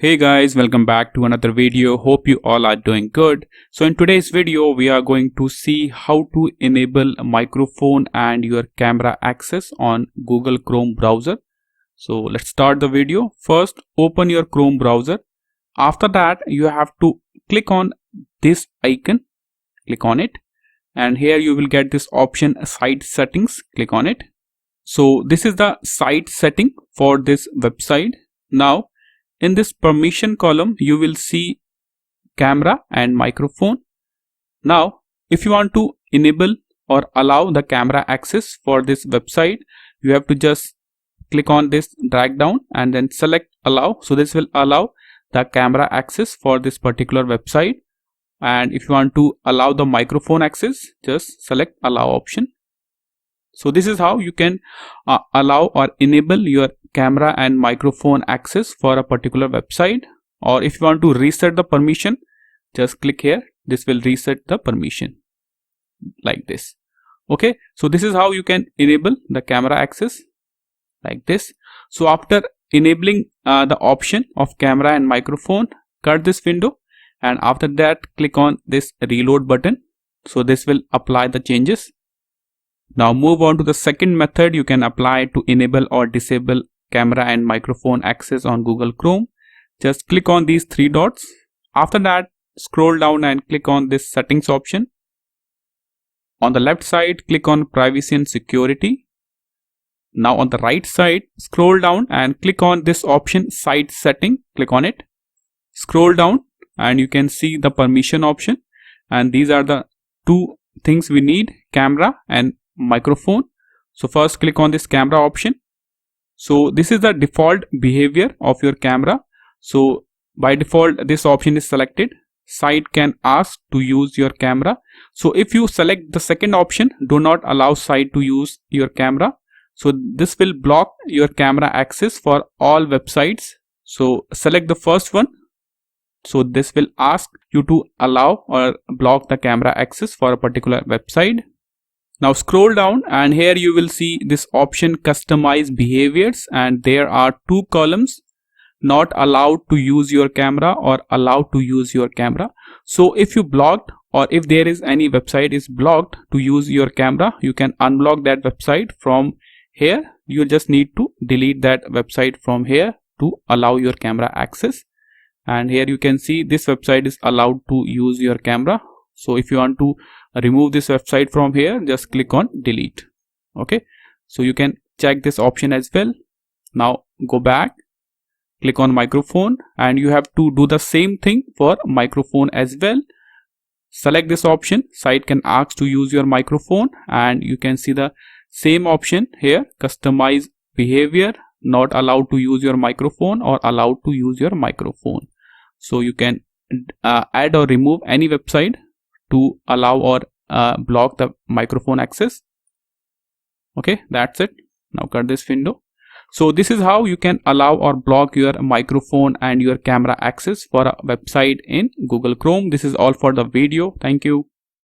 Hey guys, welcome back to another video. Hope you all are doing good. So in today's video we are going to see how to enable a microphone and your camera access on Google Chrome browser. So let's start the video. First, open your Chrome browser. After that, you have to click on this icon. Click on it, and here you will get this option site settings. Click on it. So this is the site setting for this website. Now in this permission column, you will see camera and microphone. Now, if you want to enable or allow the camera access for this website, you have to just click on this drag down and then select allow. So this will allow the camera access for this particular website. And if you want to allow the microphone access, just select allow option. So this is how you can allow or enable your camera and microphone access for a particular website. Or if you want to reset the permission, just click here. This will reset the permission like this. Okay, so this is how you can enable the camera access like this. So after enabling the option of camera and microphone, cut this window, and after that click on this reload button. So this will apply the changes. Now move on to the second method you can apply to enable or disable camera and microphone access on Google Chrome. Just click on these three dots. After that, scroll down and click on this settings option. On the left side, click on privacy and security. Now on the right side, scroll down and click on this option site setting. Click on it. Scroll down and you can see the permission option. And these are the two things we need, camera and microphone. So first click on this camera option. So this is the default behavior of your camera. So by default this option is selected. Site can ask to use your camera. So if you select the second option, do not allow site to use your camera. So this will block your camera access for all websites. So select the first one. So this will ask you to allow or block the camera access for a particular website. Now scroll down and here you will see this option customize behaviors, and there are two columns, not allowed to use your camera or allowed to use your camera. So if you blocked, or if there is any website is blocked to use your camera, you can unblock that website from here. You just need to delete that website from here to allow your camera access. And here you can see this website is allowed to use your camera. So if you want to remove this website from here, just click on delete. Okay, so you can check this option as well. Now go back, click on microphone, and you have to do the same thing for microphone as well. Select this option, site can ask to use your microphone, and you can see the same option here, customize behavior, not allowed to use your microphone or allowed to use your microphone. So you can add or remove any website to allow or block the microphone access. Okay, that's it. Now cut this window. So this is how you can allow or block your microphone and your camera access for a website in Google Chrome. This is all for the video. Thank you.